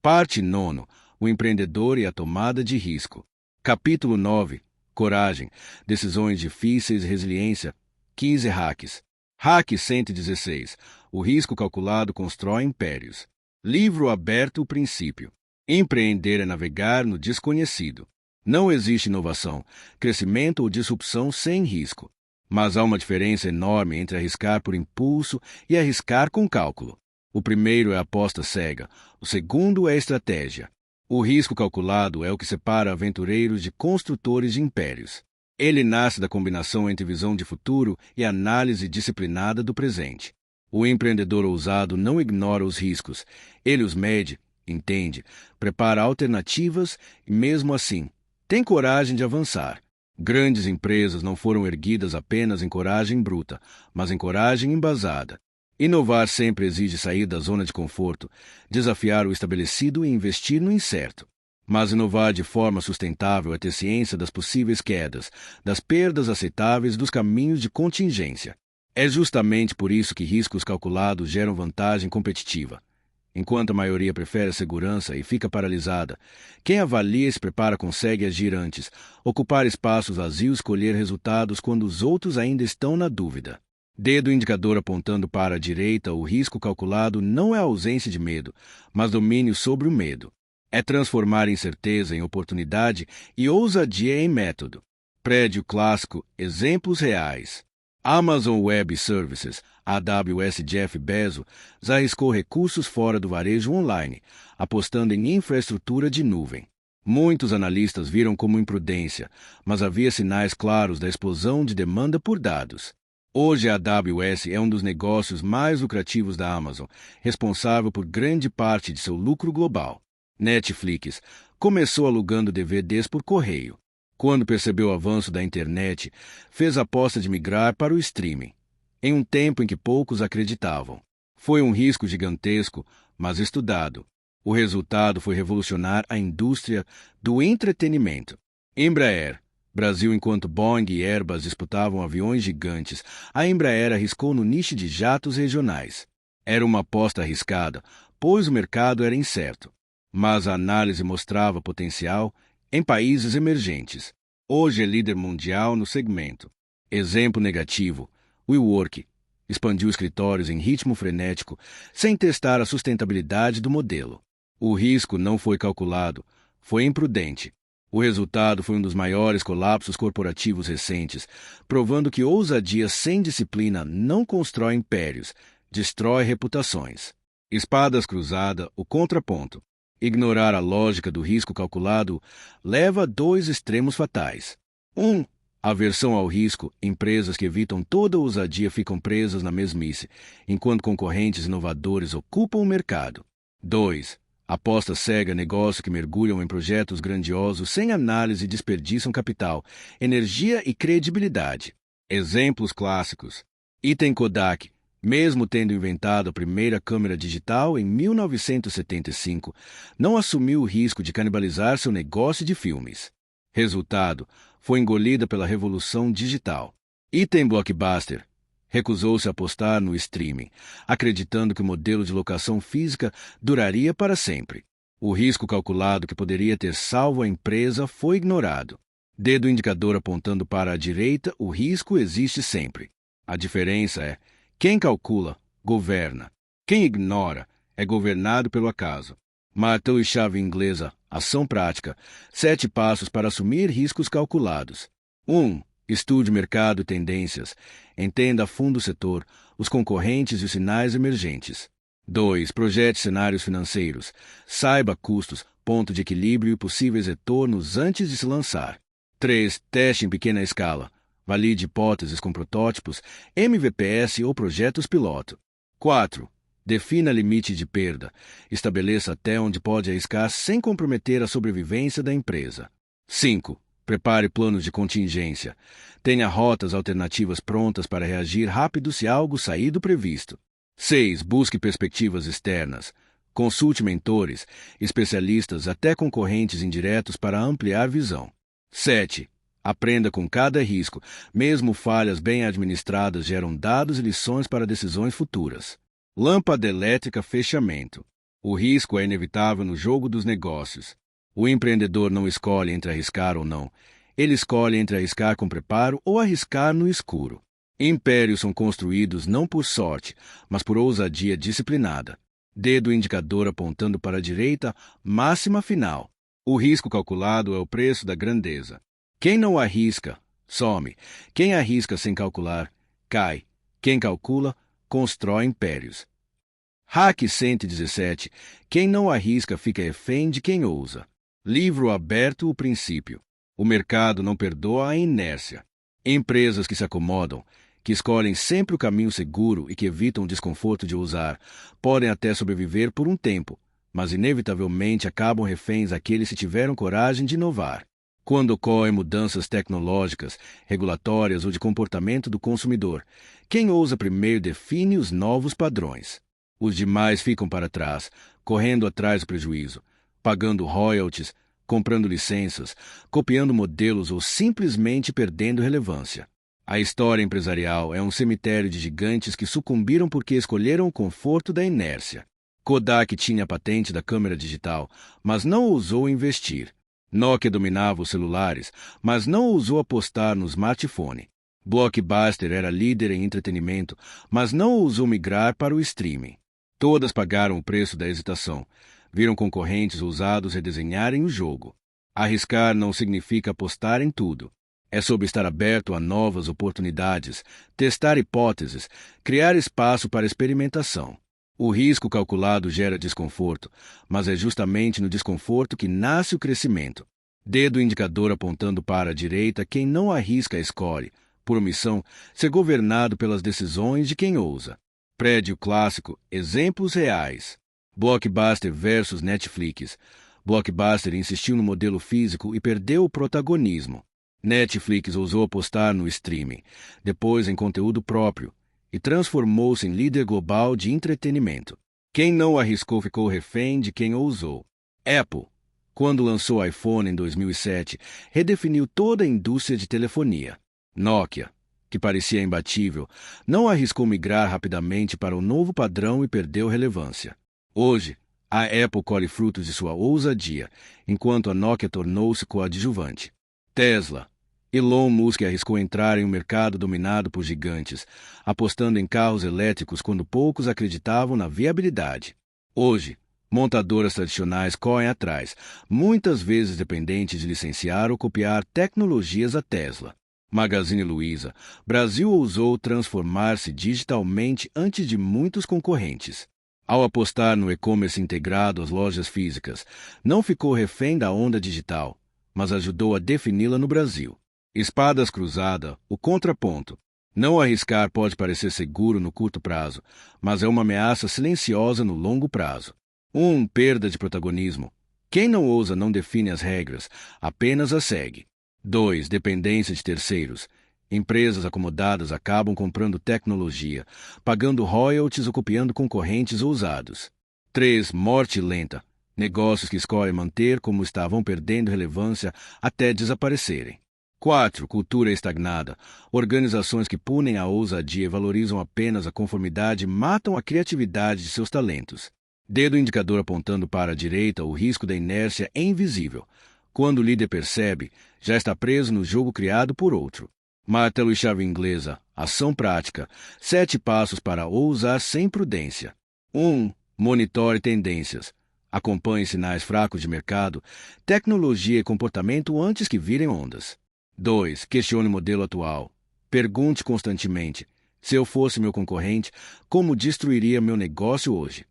Parte 9. O empreendedor e a tomada de risco. Capítulo 9. Coragem, decisões difíceis e resiliência. 15 hacks. Hack 116. O risco calculado constrói impérios. Livro aberto. O princípio. Empreender é navegar no desconhecido. Não existe inovação, crescimento ou disrupção sem risco. Mas há uma diferença enorme entre arriscar por impulso e arriscar com cálculo. O primeiro é a aposta cega, o segundo é a estratégia. O risco calculado é o que separa aventureiros de construtores de impérios. Ele nasce da combinação entre visão de futuro e análise disciplinada do presente. O empreendedor ousado não ignora os riscos, ele os mede, entende, prepara alternativas e, mesmo assim, tem coragem de avançar. Grandes empresas não foram erguidas apenas em coragem bruta, mas em coragem embasada. Inovar sempre exige sair da zona de conforto, desafiar o estabelecido e investir no incerto. Mas inovar de forma sustentável é ter ciência das possíveis quedas, das perdas aceitáveis, dos caminhos de contingência. É justamente por isso que riscos calculados geram vantagem competitiva. Enquanto a maioria prefere a segurança e fica paralisada, quem avalia e se prepara consegue agir antes, ocupar espaços vazios, colher resultados quando os outros ainda estão na dúvida. Dedo indicador apontando para a direita, o risco calculado não é ausência de medo, mas domínio sobre o medo. É transformar incerteza em oportunidade e ousadia em método. Prédio clássico, exemplos reais. Amazon Web Services, AWS. Jeff Bezos arriscou recursos fora do varejo online, apostando em infraestrutura de nuvem. Muitos analistas viram como imprudência, mas havia sinais claros da explosão de demanda por dados. Hoje a AWS é um dos negócios mais lucrativos da Amazon, responsável por grande parte de seu lucro global. Netflix começou alugando DVDs por correio. Quando percebeu o avanço da internet, fez a aposta de migrar para o streaming, em um tempo em que poucos acreditavam. Foi um risco gigantesco, mas estudado. O resultado foi revolucionar a indústria do entretenimento. Embraer. Brasil. Enquanto Boeing e Airbus disputavam aviões gigantes, a Embraer arriscou no nicho de jatos regionais. Era uma aposta arriscada, pois o mercado era incerto. Mas a análise mostrava potencial em países emergentes. Hoje é líder mundial no segmento. Exemplo negativo: WeWork expandiu escritórios em ritmo frenético, sem testar a sustentabilidade do modelo. O risco não foi calculado, foi imprudente. O resultado foi um dos maiores colapsos corporativos recentes, provando que ousadia sem disciplina não constrói impérios, destrói reputações. Espadas cruzada, o contraponto. Ignorar a lógica do risco calculado leva a dois extremos fatais. 1. Aversão ao risco. Empresas que evitam toda ousadia ficam presas na mesmice, enquanto concorrentes inovadores ocupam o mercado. 2. Aposta cega, negócio que mergulham em projetos grandiosos sem análise e desperdiçam capital, energia e credibilidade. Exemplos clássicos. Item Kodak. Mesmo tendo inventado a primeira câmera digital em 1975, não assumiu o risco de canibalizar seu negócio de filmes. Resultado, foi engolida pela revolução digital. Item Blockbuster. Recusou-se a apostar no streaming, acreditando que o modelo de locação física duraria para sempre. O risco calculado que poderia ter salvo a empresa foi ignorado. Dedo indicador apontando para a direita, o risco existe sempre. A diferença é: quem calcula, governa. Quem ignora, é governado pelo acaso. Martelo e chave inglesa, ação prática. 7 passos para assumir riscos calculados. 1. Estude mercado e tendências. Entenda a fundo o setor, os concorrentes e os sinais emergentes. 2. Projete cenários financeiros. Saiba custos, ponto de equilíbrio e possíveis retornos antes de se lançar. 3. Teste em pequena escala. Valide hipóteses com protótipos, MVPs ou projetos piloto. 4. Defina limite de perda. Estabeleça até onde pode arriscar sem comprometer a sobrevivência da empresa. 5. Prepare planos de contingência. Tenha rotas alternativas prontas para reagir rápido se algo sair do previsto. 6. Busque perspectivas externas. Consulte mentores, especialistas, até concorrentes indiretos para ampliar visão. 7. Aprenda com cada risco. Mesmo falhas bem administradas geram dados e lições para decisões futuras. Lâmpada elétrica fechamento. O risco é inevitável no jogo dos negócios. O empreendedor não escolhe entre arriscar ou não. Ele escolhe entre arriscar com preparo ou arriscar no escuro. Impérios são construídos não por sorte, mas por ousadia disciplinada. Dedo indicador apontando para a direita, máxima final. O risco calculado é o preço da grandeza. Quem não arrisca, some. Quem arrisca sem calcular, cai. Quem calcula, constrói impérios. Hack 117. Quem não arrisca fica refém de quem ousa. Livro aberto o princípio. O mercado não perdoa a inércia. Empresas que se acomodam, que escolhem sempre o caminho seguro e que evitam o desconforto de ousar, podem até sobreviver por um tempo, mas inevitavelmente acabam reféns àqueles que tiveram coragem de inovar. Quando ocorrem mudanças tecnológicas, regulatórias ou de comportamento do consumidor, quem ousa primeiro define os novos padrões. Os demais ficam para trás, correndo atrás do prejuízo, pagando royalties, comprando licenças, copiando modelos ou simplesmente perdendo relevância. A história empresarial é um cemitério de gigantes que sucumbiram porque escolheram o conforto da inércia. Kodak tinha a patente da câmera digital, mas não ousou investir. Nokia dominava os celulares, mas não ousou apostar no smartphone. Blockbuster era líder em entretenimento, mas não ousou migrar para o streaming. Todas pagaram o preço da hesitação. Viram concorrentes ousados redesenharem o jogo. Arriscar não significa apostar em tudo. É sobre estar aberto a novas oportunidades, testar hipóteses, criar espaço para experimentação. O risco calculado gera desconforto, mas é justamente no desconforto que nasce o crescimento. Dedo indicador apontando para a direita, quem não arrisca escolhe, por omissão, ser governado pelas decisões de quem ousa. Prédio clássico, exemplos reais. Blockbuster versus Netflix. Blockbuster insistiu no modelo físico e perdeu o protagonismo. Netflix ousou apostar no streaming, depois em conteúdo próprio, e transformou-se em líder global de entretenimento. Quem não arriscou ficou refém de quem ousou. Apple, quando lançou o iPhone em 2007, redefiniu toda a indústria de telefonia. Nokia, que parecia imbatível, não arriscou migrar rapidamente para o novo padrão e perdeu relevância. Hoje, a Apple colhe frutos de sua ousadia, enquanto a Nokia tornou-se coadjuvante. Tesla. Elon Musk arriscou entrar em um mercado dominado por gigantes, apostando em carros elétricos quando poucos acreditavam na viabilidade. Hoje, montadoras tradicionais correm atrás, muitas vezes dependentes de licenciar ou copiar tecnologias da Tesla. Magazine Luiza. Brasil ousou transformar-se digitalmente antes de muitos concorrentes. Ao apostar no e-commerce integrado às lojas físicas, não ficou refém da onda digital, mas ajudou a defini-la no Brasil. Espadas cruzada, o contraponto. Não arriscar pode parecer seguro no curto prazo, mas é uma ameaça silenciosa no longo prazo. 1. Perda de protagonismo. Quem não ousa não define as regras, apenas as segue. 2. Dependência de terceiros. Empresas acomodadas acabam comprando tecnologia, pagando royalties ou copiando concorrentes ousados. 3. Morte lenta. Negócios que escolhem manter como estavam perdendo relevância até desaparecerem. 4. Cultura estagnada. Organizações que punem a ousadia e valorizam apenas a conformidade matam a criatividade de seus talentos. Dedo indicador apontando para a direita, o risco da inércia é invisível. Quando o líder percebe, já está preso no jogo criado por outro. Martelo e chave inglesa. Ação prática. 7 passos para ousar sem prudência. 1. Monitore tendências. Acompanhe sinais fracos de mercado, tecnologia e comportamento antes que virem ondas. 2. Questione o modelo atual. Pergunte constantemente: se eu fosse meu concorrente, como destruiria meu negócio hoje?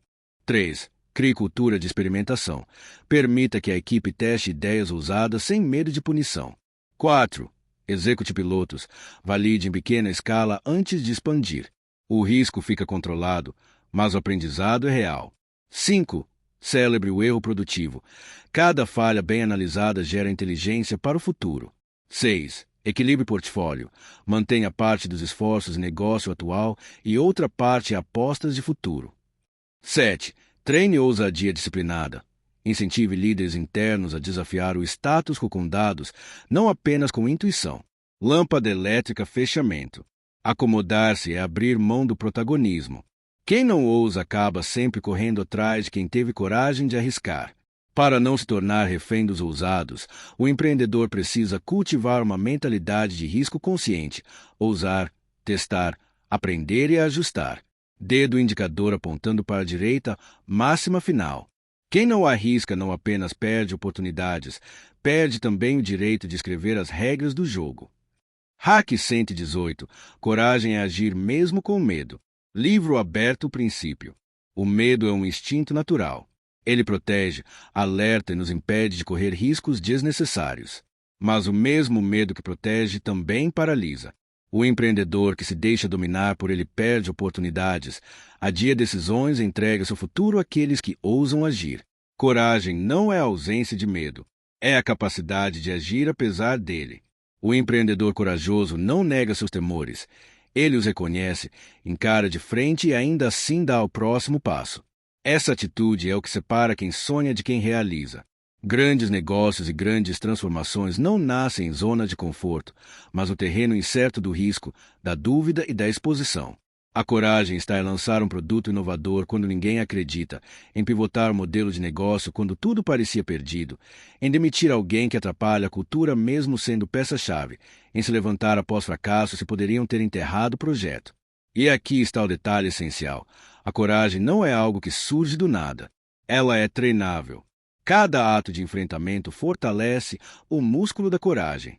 3. Crie cultura de experimentação. Permita que a equipe teste ideias ousadas sem medo de punição. 4. Execute pilotos. Valide em pequena escala antes de expandir. O risco fica controlado, mas o aprendizado é real. 5. Celebre o erro produtivo. Cada falha bem analisada gera inteligência para o futuro. 6. Equilibre portfólio. Mantenha parte dos esforços em negócio atual e outra parte em apostas de futuro. 7. Treine ousadia disciplinada. Incentive líderes internos a desafiar o status quo com dados, não apenas com intuição. Lâmpada elétrica fechamento. Acomodar-se é abrir mão do protagonismo. Quem não ousa acaba sempre correndo atrás de quem teve coragem de arriscar. Para não se tornar refém dos ousados, o empreendedor precisa cultivar uma mentalidade de risco consciente, ousar, testar, aprender e ajustar. Dedo indicador apontando para a direita, máxima final. Quem não arrisca não apenas perde oportunidades, perde também o direito de escrever as regras do jogo. Hack 118. Coragem é agir mesmo com medo. Livro aberto o princípio. O medo é um instinto natural. Ele protege, alerta e nos impede de correr riscos desnecessários. Mas o mesmo medo que protege também paralisa. O empreendedor que se deixa dominar por ele perde oportunidades, adia decisões e entrega seu futuro àqueles que ousam agir. Coragem não é a ausência de medo, é a capacidade de agir apesar dele. O empreendedor corajoso não nega seus temores. Ele os reconhece, encara de frente e ainda assim dá o próximo passo. Essa atitude é o que separa quem sonha de quem realiza. Grandes negócios e grandes transformações não nascem em zona de conforto, mas no terreno incerto do risco, da dúvida e da exposição. A coragem está em lançar um produto inovador quando ninguém acredita, em pivotar o modelo de negócio quando tudo parecia perdido, em demitir alguém que atrapalha a cultura mesmo sendo peça-chave, em se levantar após fracasso se poderiam ter enterrado o projeto. E aqui está o detalhe essencial. A coragem não é algo que surge do nada. Ela é treinável. Cada ato de enfrentamento fortalece o músculo da coragem.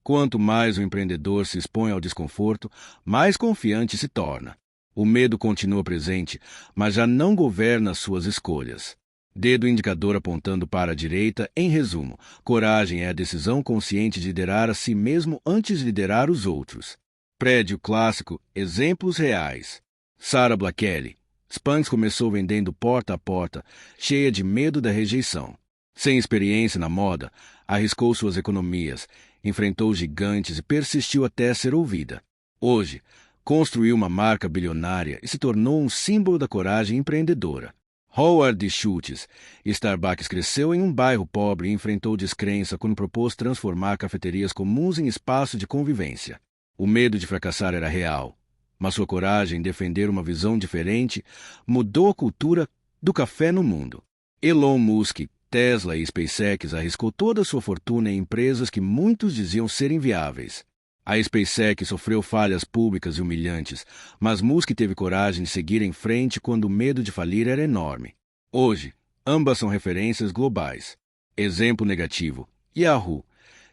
Quanto mais o empreendedor se expõe ao desconforto, mais confiante se torna. O medo continua presente, mas já não governa suas escolhas. Dedo indicador apontando para a direita, em resumo, coragem é a decisão consciente de liderar a si mesmo antes de liderar os outros. Prédio clássico, exemplos reais. Sarah Blakely. Spanx começou vendendo porta a porta, cheia de medo da rejeição. Sem experiência na moda, arriscou suas economias, enfrentou gigantes e persistiu até ser ouvida. Hoje, construiu uma marca bilionária e se tornou um símbolo da coragem empreendedora. Howard Schultz. Starbucks cresceu em um bairro pobre e enfrentou descrença quando propôs transformar cafeterias comuns em espaço de convivência. O medo de fracassar era real, mas sua coragem em defender uma visão diferente mudou a cultura do café no mundo. Elon Musk, Tesla e SpaceX arriscou toda a sua fortuna em empresas que muitos diziam ser inviáveis. A SpaceX sofreu falhas públicas e humilhantes, mas Musk teve coragem de seguir em frente quando o medo de falir era enorme. Hoje, ambas são referências globais. Exemplo negativo: Yahoo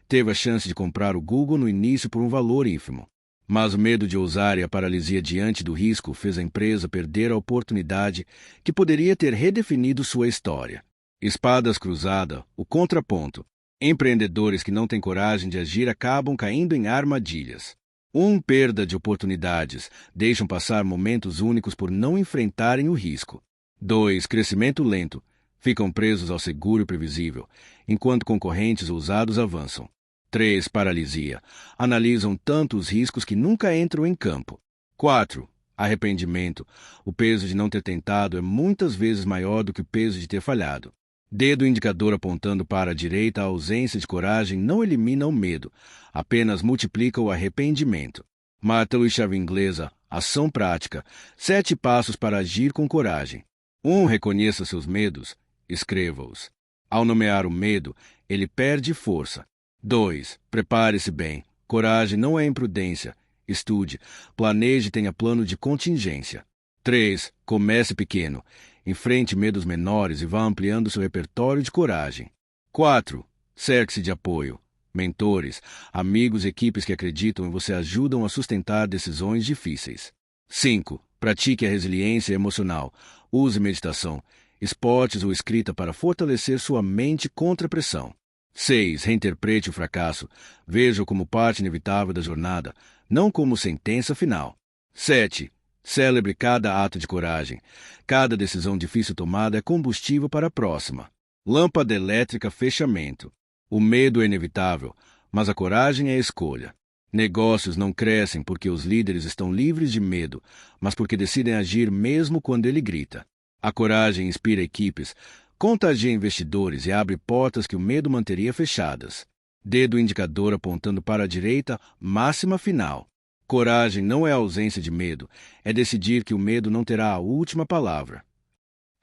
teve a chance de comprar o Google no início por um valor ínfimo. Mas o medo de ousar e a paralisia diante do risco fez a empresa perder a oportunidade que poderia ter redefinido sua história. Espadas cruzada, o contraponto. Empreendedores que não têm coragem de agir acabam caindo em armadilhas. 1. Perda de oportunidades. Deixam passar momentos únicos por não enfrentarem o risco. 2. Crescimento lento. Ficam presos ao seguro e previsível, enquanto concorrentes ousados avançam. 3. Paralisia. Analisam tanto os riscos que nunca entram em campo. 4. Arrependimento. O peso de não ter tentado é muitas vezes maior do que o peso de ter falhado. Dedo indicador apontando para a direita, a ausência de coragem não elimina o medo, apenas multiplica o arrependimento. Martelo e chave inglesa, ação prática. 7 passos para agir com coragem. 1. Reconheça seus medos. Escreva-os. Ao nomear o medo, ele perde força. 2. Prepare-se bem. Coragem não é imprudência. Estude, planeje e tenha plano de contingência. 3. Comece pequeno. Enfrente medos menores e vá ampliando seu repertório de coragem. 4. Cerque-se de apoio. Mentores, amigos e equipes que acreditam em você ajudam a sustentar decisões difíceis. 5. Pratique a resiliência emocional. Use meditação, esportes ou escrita para fortalecer sua mente contra a pressão. 6. Reinterprete o fracasso. Veja-o como parte inevitável da jornada, não como sentença final. 7. Celebre cada ato de coragem. Cada decisão difícil tomada é combustível para a próxima. Lâmpada elétrica fechamento. O medo é inevitável, mas a coragem é a escolha. Negócios não crescem porque os líderes estão livres de medo, mas porque decidem agir mesmo quando ele grita. A coragem inspira equipes, contagia investidores e abre portas que o medo manteria fechadas. Dedo indicador apontando para a direita, máxima final. Coragem não é a ausência de medo, é decidir que o medo não terá a última palavra.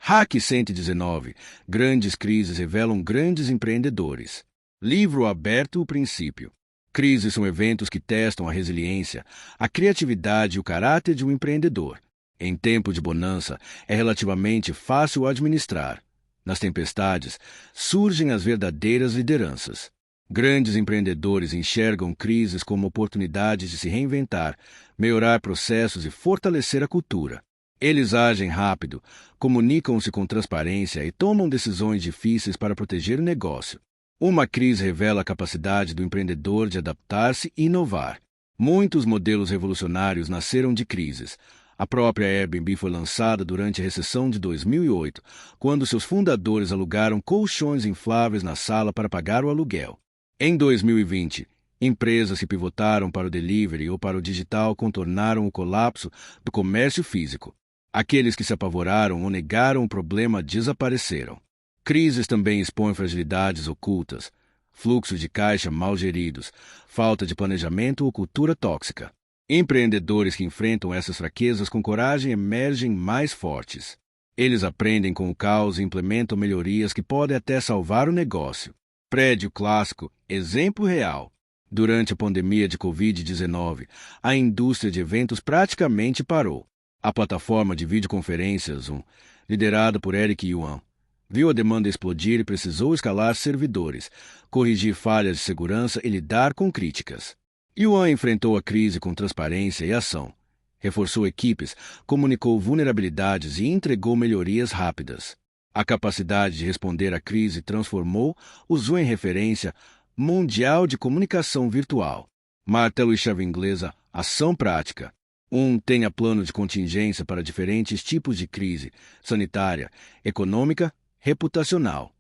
Hack 119. Grandes crises revelam grandes empreendedores. Livro aberto: O Princípio. Crises são eventos que testam a resiliência, a criatividade e o caráter de um empreendedor. Em tempo de bonança, é relativamente fácil administrar. Nas tempestades, surgem as verdadeiras lideranças. Grandes empreendedores enxergam crises como oportunidades de se reinventar, melhorar processos e fortalecer a cultura. Eles agem rápido, comunicam-se com transparência e tomam decisões difíceis para proteger o negócio. Uma crise revela a capacidade do empreendedor de adaptar-se e inovar. Muitos modelos revolucionários nasceram de crises. A própria Airbnb foi lançada durante a recessão de 2008, quando seus fundadores alugaram colchões infláveis na sala para pagar o aluguel. Em 2020, empresas que pivotaram para o delivery ou para o digital contornaram o colapso do comércio físico. Aqueles que se apavoraram ou negaram o problema desapareceram. Crises também expõem fragilidades ocultas, fluxos de caixa mal geridos, falta de planejamento ou cultura tóxica. Empreendedores que enfrentam essas fraquezas com coragem emergem mais fortes. Eles aprendem com o caos e implementam melhorias que podem até salvar o negócio. Prédio clássico, exemplo real. Durante a pandemia de Covid-19, a indústria de eventos praticamente parou. A plataforma de videoconferências Zoom, liderada por Eric Yuan, viu a demanda explodir e precisou escalar servidores, corrigir falhas de segurança e lidar com críticas. Yuan enfrentou a crise com transparência e ação, reforçou equipes, comunicou vulnerabilidades e entregou melhorias rápidas. A capacidade de responder à crise transformou o Zoom em referência mundial de comunicação virtual. Martelo e chave inglesa: ação prática. 1. Tenha plano de contingência para diferentes tipos de crise: sanitária, econômica, reputacional.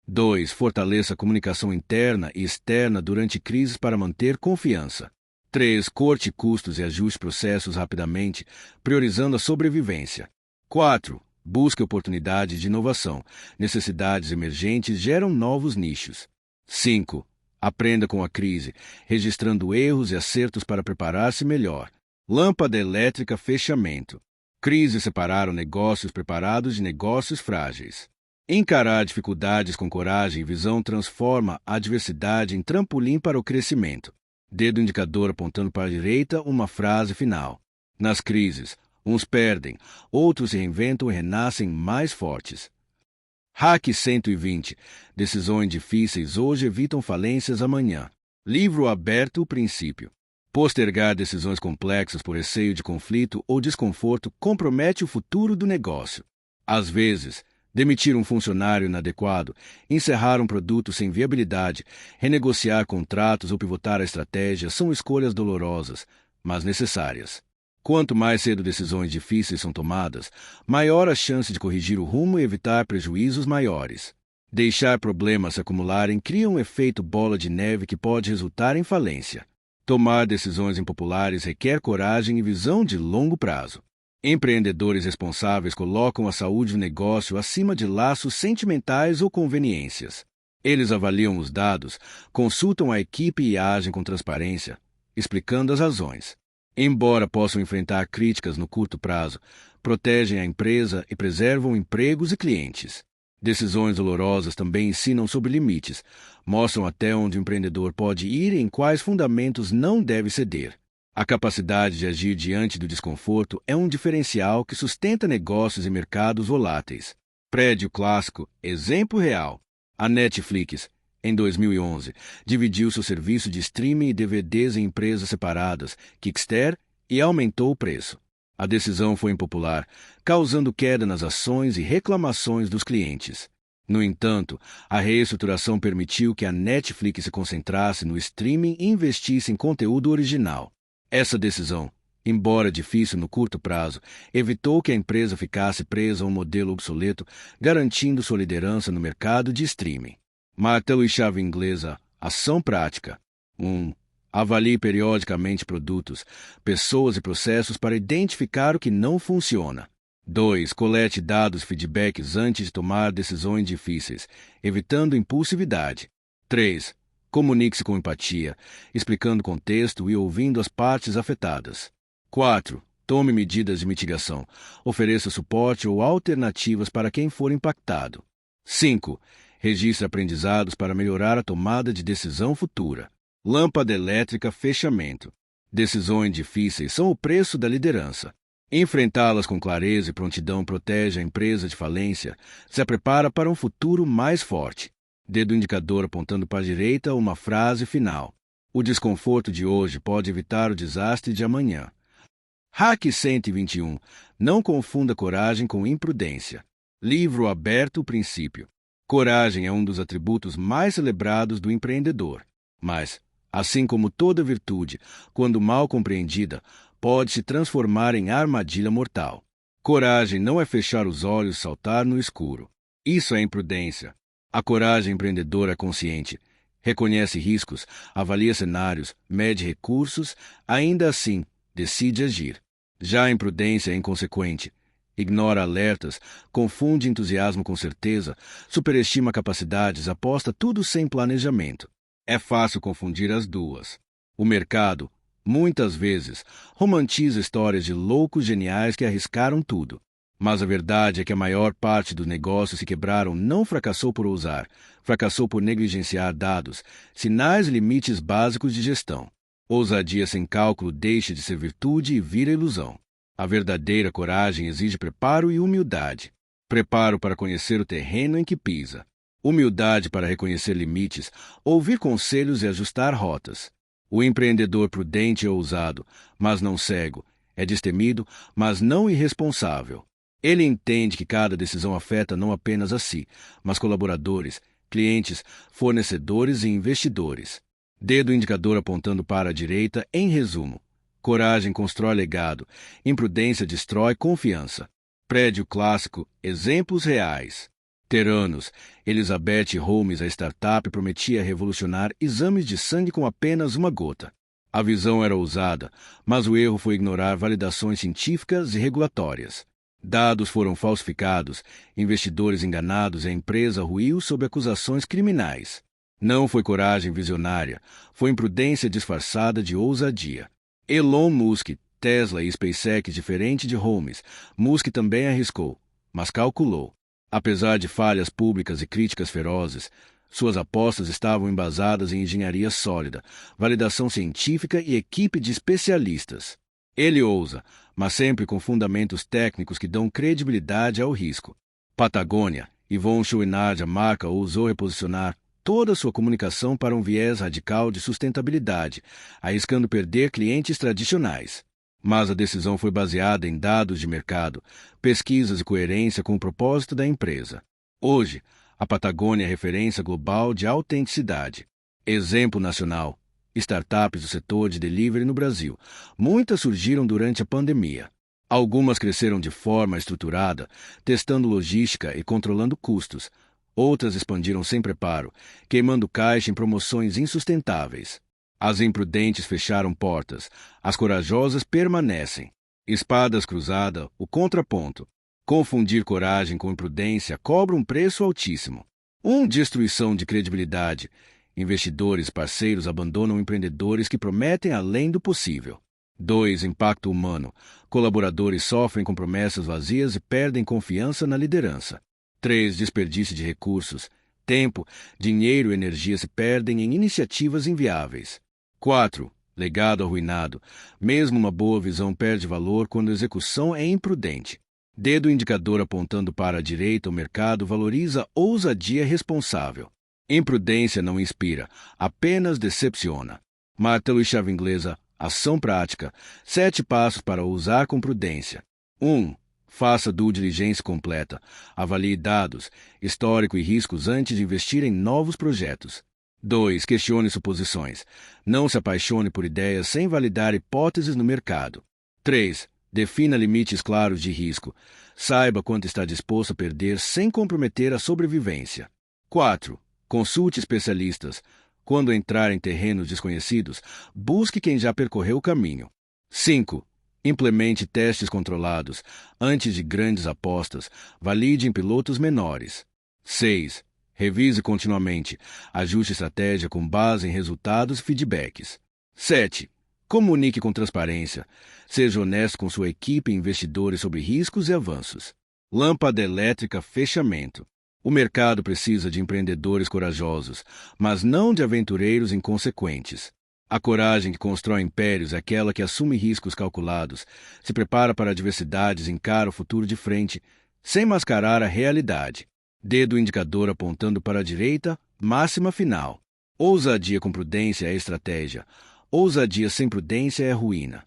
2. Fortaleça a comunicação interna e externa durante crises para manter confiança. 3. Corte custos e ajuste processos rapidamente, priorizando a sobrevivência. 4. Busque oportunidades de inovação. Necessidades emergentes geram novos nichos. 5. Aprenda com a crise, registrando erros e acertos para preparar-se melhor. Lâmpada elétrica: fechamento. Crises separaram negócios preparados de negócios frágeis. Encarar dificuldades com coragem e visão transforma a adversidade em trampolim para o crescimento. Dedo indicador apontando para a direita, uma frase final. Nas crises, uns perdem, outros se reinventam e renascem mais fortes. Hack 120. Decisões difíceis hoje evitam falências amanhã. Livro aberto: O Princípio. Postergar decisões complexas por receio de conflito ou desconforto compromete o futuro do negócio. Às vezes, demitir um funcionário inadequado, encerrar um produto sem viabilidade, renegociar contratos ou pivotar a estratégia são escolhas dolorosas, mas necessárias. Quanto mais cedo decisões difíceis são tomadas, maior a chance de corrigir o rumo e evitar prejuízos maiores. Deixar problemas se acumularem cria um efeito bola de neve que pode resultar em falência. Tomar decisões impopulares requer coragem e visão de longo prazo. Empreendedores responsáveis colocam a saúde do negócio acima de laços sentimentais ou conveniências. Eles avaliam os dados, consultam a equipe e agem com transparência, explicando as razões. Embora possam enfrentar críticas no curto prazo, protegem a empresa e preservam empregos e clientes. Decisões dolorosas também ensinam sobre limites, mostram até onde o empreendedor pode ir e em quais fundamentos não deve ceder. A capacidade de agir diante do desconforto é um diferencial que sustenta negócios e mercados voláteis. Prédio clássico: exemplo real. A Netflix, em 2011, dividiu seu serviço de streaming e DVDs em empresas separadas, Kickstarter, e aumentou o preço. A decisão foi impopular, causando queda nas ações e reclamações dos clientes. No entanto, a reestruturação permitiu que a Netflix se concentrasse no streaming e investisse em conteúdo original. Essa decisão, embora difícil no curto prazo, evitou que a empresa ficasse presa a um modelo obsoleto, garantindo sua liderança no mercado de streaming. Martelo e chave inglesa: ação prática. 1. Avalie periodicamente produtos, pessoas e processos para identificar o que não funciona. 2. Colete dados e feedbacks antes de tomar decisões difíceis, evitando impulsividade. 3. Comunique-se com empatia, explicando o contexto e ouvindo as partes afetadas. 4. Tome medidas de mitigação. Ofereça suporte ou alternativas para quem for impactado. 5. Registre aprendizados para melhorar a tomada de decisão futura. Lâmpada elétrica fechamento. Decisões difíceis são o preço da liderança. Enfrentá-las com clareza e prontidão protege a empresa de falência, se prepara para um futuro mais forte. Dedo indicador apontando para a direita, uma frase final. O desconforto de hoje pode evitar o desastre de amanhã. Hack 121. Não confunda coragem com imprudência. Livro aberto, princípio. Coragem é um dos atributos mais celebrados do empreendedor. Mas, assim como toda virtude, quando mal compreendida, pode se transformar em armadilha mortal. Coragem não é fechar os olhos e saltar no escuro. Isso é imprudência. A coragem empreendedora é consciente. Reconhece riscos, avalia cenários, mede recursos, ainda assim, decide agir. Já a imprudência é inconsequente. Ignora alertas, confunde entusiasmo com certeza, superestima capacidades, aposta tudo sem planejamento. É fácil confundir as duas. O mercado, muitas vezes, romantiza histórias de loucos geniais que arriscaram tudo. Mas a verdade é que a maior parte dos negócios que quebraram não fracassou por ousar, fracassou por negligenciar dados, sinais e limites básicos de gestão. Ousadia sem cálculo deixa de ser virtude e vira ilusão. A verdadeira coragem exige preparo e humildade. Preparo para conhecer o terreno em que pisa. Humildade para reconhecer limites, ouvir conselhos e ajustar rotas. O empreendedor prudente é ousado, mas não cego. É destemido, mas não irresponsável. Ele entende que cada decisão afeta não apenas a si, mas colaboradores, clientes, fornecedores e investidores. Dedo indicador apontando para a direita, em resumo. Coragem constrói legado, imprudência destrói confiança. Prédio clássico, exemplos reais. Teranos, Elizabeth Holmes, a startup, prometia revolucionar exames de sangue com apenas uma gota. A visão era ousada, mas o erro foi ignorar validações científicas e regulatórias. Dados foram falsificados, investidores enganados e a empresa ruiu sob acusações criminais. Não foi coragem visionária, foi imprudência disfarçada de ousadia. Elon Musk, Tesla e SpaceX, diferente de Holmes, Musk também arriscou, mas calculou. Apesar de falhas públicas e críticas ferozes, suas apostas estavam embasadas em engenharia sólida, validação científica e equipe de especialistas. Ele ousa, mas sempre com fundamentos técnicos que dão credibilidade ao risco. Patagônia, Yvon Chouinard, a marca ousou reposicionar toda a sua comunicação para um viés radical de sustentabilidade, arriscando perder clientes tradicionais. Mas a decisão foi baseada em dados de mercado, pesquisas e coerência com o propósito da empresa. Hoje, a Patagônia é referência global de autenticidade. Exemplo nacional. Startups do setor de delivery no Brasil. Muitas surgiram durante a pandemia. Algumas cresceram de forma estruturada, testando logística e controlando custos. Outras expandiram sem preparo, queimando caixa em promoções insustentáveis. As imprudentes fecharam portas, as corajosas permanecem. Espadas cruzadas, o contraponto. Confundir coragem com imprudência cobra um preço altíssimo. Destruição de credibilidade. Investidores parceiros abandonam empreendedores que prometem além do possível. 2. Impacto humano. Colaboradores sofrem com promessas vazias e perdem confiança na liderança. 3. Desperdício de recursos. Tempo, dinheiro e energia se perdem em iniciativas inviáveis. 4. Legado arruinado. Mesmo uma boa visão perde valor quando a execução é imprudente. Dedo indicador apontando para a direita, o mercado valoriza ousadia responsável. Imprudência não inspira, apenas decepciona. Martelo e chave inglesa, ação prática. 7 passos para ousar com prudência. 1. Faça due diligência completa. Avalie dados, histórico e riscos antes de investir em novos projetos. 2. Questione suposições. Não se apaixone por ideias sem validar hipóteses no mercado. 3. Defina limites claros de risco. Saiba quanto está disposto a perder sem comprometer a sobrevivência. 4. Consulte especialistas. Quando entrar em terrenos desconhecidos, busque quem já percorreu o caminho. 5. Implemente testes controlados. Antes de grandes apostas, valide em pilotos menores. 6. Revise continuamente. Ajuste estratégia com base em resultados e feedbacks. 7. Comunique com transparência. Seja honesto com sua equipe e investidores sobre riscos e avanços. Lâmpada elétrica fechamento. O mercado precisa de empreendedores corajosos, mas não de aventureiros inconsequentes. A coragem que constrói impérios é aquela que assume riscos calculados, se prepara para adversidades e encara o futuro de frente, sem mascarar a realidade. Dedo indicador apontando para a direita, máxima final. Ousadia com prudência é estratégia. Ousadia sem prudência é ruína.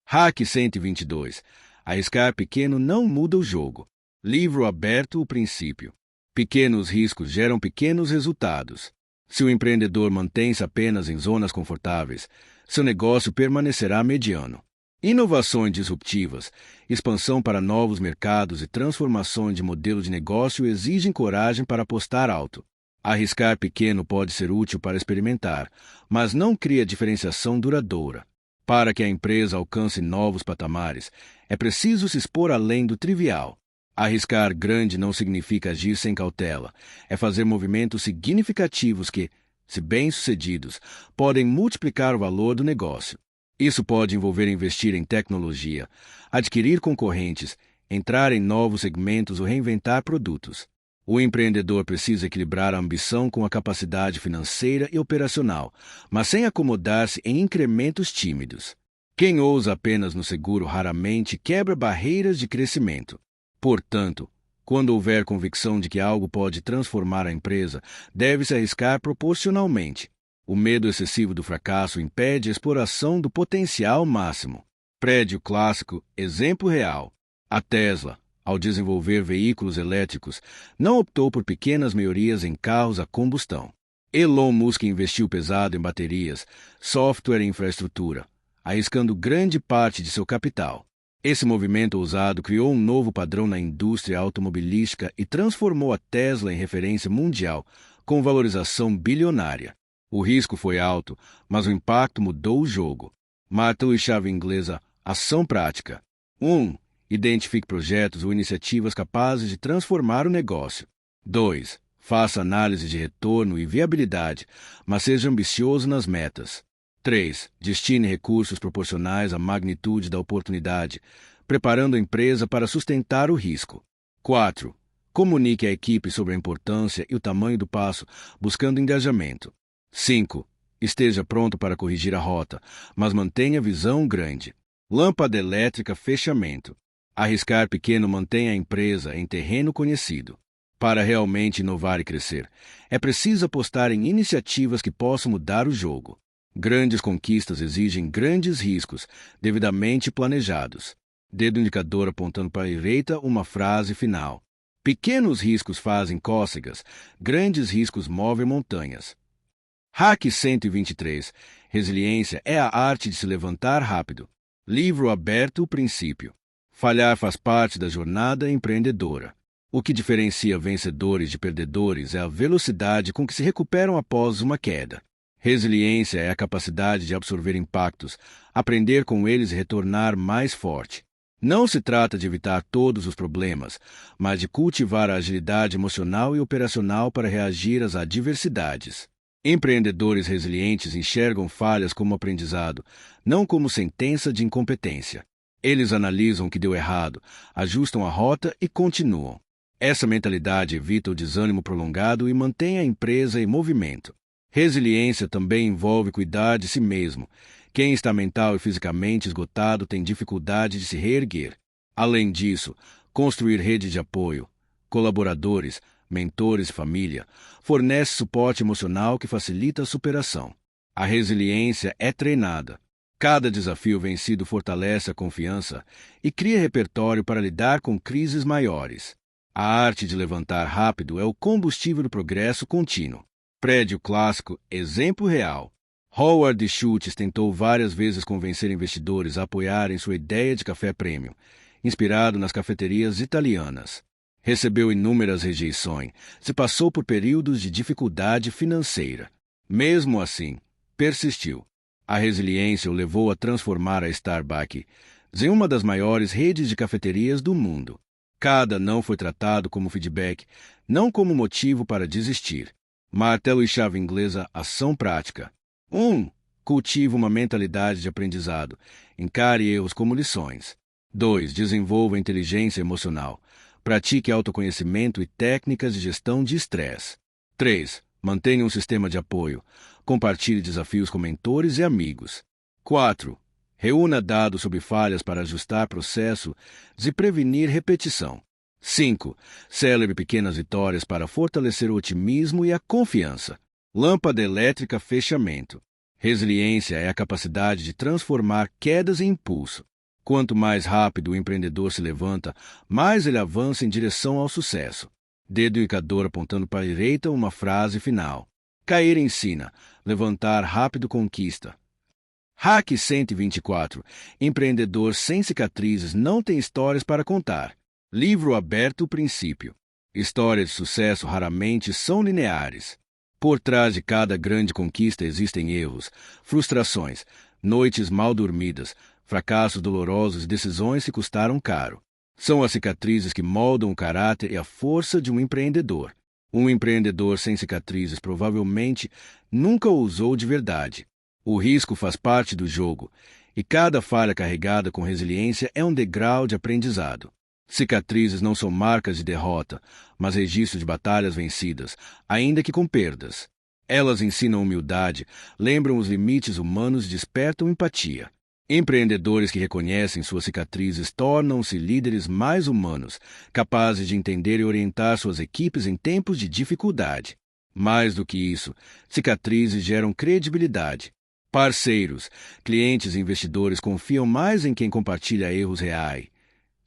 Hack 122. Arriscar pequeno não muda o jogo. Livro aberto, o princípio. Pequenos riscos geram pequenos resultados. Se o empreendedor mantém-se apenas em zonas confortáveis, seu negócio permanecerá mediano. Inovações disruptivas, expansão para novos mercados e transformações de modelo de negócio exigem coragem para apostar alto. Arriscar pequeno pode ser útil para experimentar, mas não cria diferenciação duradoura. Para que a empresa alcance novos patamares, é preciso se expor além do trivial. Arriscar grande não significa agir sem cautela, é fazer movimentos significativos que, se bem-sucedidos, podem multiplicar o valor do negócio. Isso pode envolver investir em tecnologia, adquirir concorrentes, entrar em novos segmentos ou reinventar produtos. O empreendedor precisa equilibrar a ambição com a capacidade financeira e operacional, mas sem acomodar-se em incrementos tímidos. Quem ousa apenas no seguro raramente quebra barreiras de crescimento. Portanto, quando houver convicção de que algo pode transformar a empresa, deve-se arriscar proporcionalmente. O medo excessivo do fracasso impede a exploração do potencial máximo. Prédio clássico, exemplo real. A Tesla, ao desenvolver veículos elétricos, não optou por pequenas melhorias em carros a combustão. Elon Musk investiu pesado em baterias, software e infraestrutura, arriscando grande parte de seu capital. Esse movimento ousado criou um novo padrão na indústria automobilística e transformou a Tesla em referência mundial, com valorização bilionária. O risco foi alto, mas o impacto mudou o jogo. Martelo e chave inglesa, ação prática. 1. Identifique projetos ou iniciativas capazes de transformar o negócio. 2. Faça análise de retorno e viabilidade, mas seja ambicioso nas metas. 3. Destine recursos proporcionais à magnitude da oportunidade, preparando a empresa para sustentar o risco. 4. Comunique à equipe sobre a importância e o tamanho do passo, buscando engajamento. 5. Esteja pronto para corrigir a rota, mas mantenha visão grande. Lâmpada elétrica fechamento. Arriscar pequeno mantém a empresa em terreno conhecido. Para realmente inovar e crescer, é preciso apostar em iniciativas que possam mudar o jogo. Grandes conquistas exigem grandes riscos, devidamente planejados. Dedo indicador apontando para a direita, uma frase final. Pequenos riscos fazem cócegas, grandes riscos movem montanhas. Hack 123. Resiliência é a arte de se levantar rápido. Livro aberto, o princípio. Falhar faz parte da jornada empreendedora. O que diferencia vencedores de perdedores é a velocidade com que se recuperam após uma queda. Resiliência é a capacidade de absorver impactos, aprender com eles e retornar mais forte. Não se trata de evitar todos os problemas, mas de cultivar a agilidade emocional e operacional para reagir às adversidades. Empreendedores resilientes enxergam falhas como aprendizado, não como sentença de incompetência. Eles analisam o que deu errado, ajustam a rota e continuam. Essa mentalidade evita o desânimo prolongado e mantém a empresa em movimento. Resiliência também envolve cuidar de si mesmo. Quem está mental e fisicamente esgotado tem dificuldade de se reerguer. Além disso, construir rede de apoio, colaboradores, mentores e família, fornece suporte emocional que facilita a superação. A resiliência é treinada. Cada desafio vencido fortalece a confiança e cria repertório para lidar com crises maiores. A arte de levantar rápido é o combustível do progresso contínuo. Prédio clássico, exemplo real. Howard Schultz tentou várias vezes convencer investidores a apoiarem sua ideia de café premium, inspirado nas cafeterias italianas. Recebeu inúmeras rejeições, se passou por períodos de dificuldade financeira. Mesmo assim, persistiu. A resiliência o levou a transformar a Starbucks em uma das maiores redes de cafeterias do mundo. Cada não foi tratado como feedback, não como motivo para desistir. Martelo e chave inglesa, ação prática. 1. Cultive uma mentalidade de aprendizado. Encare erros como lições. 2. Desenvolva inteligência emocional. Pratique autoconhecimento e técnicas de gestão de estresse. 3. Mantenha um sistema de apoio. Compartilhe desafios com mentores e amigos. 4. Reúna dados sobre falhas para ajustar processos e prevenir repetição. 5. Celebre pequenas vitórias para fortalecer o otimismo e a confiança. Lâmpada elétrica fechamento. Resiliência é a capacidade de transformar quedas em impulso. Quanto mais rápido o empreendedor se levanta, mais ele avança em direção ao sucesso. Dedo indicador apontando para a direita, uma frase final. Cair ensina, levantar rápido conquista. Hack 124. Empreendedor sem cicatrizes não tem histórias para contar. Livro aberto princípio. Histórias de sucesso raramente são lineares. Por trás de cada grande conquista existem erros, frustrações, noites mal dormidas, fracassos dolorosos e decisões que custaram caro. São as cicatrizes que moldam o caráter e a força de um empreendedor. Um empreendedor sem cicatrizes provavelmente nunca ousou de verdade. O risco faz parte do jogo, e cada falha carregada com resiliência é um degrau de aprendizado. Cicatrizes não são marcas de derrota, mas registros de batalhas vencidas, ainda que com perdas. Elas ensinam humildade, lembram os limites humanos e despertam empatia. Empreendedores que reconhecem suas cicatrizes tornam-se líderes mais humanos, capazes de entender e orientar suas equipes em tempos de dificuldade. Mais do que isso, cicatrizes geram credibilidade. Parceiros, clientes e investidores confiam mais em quem compartilha erros reais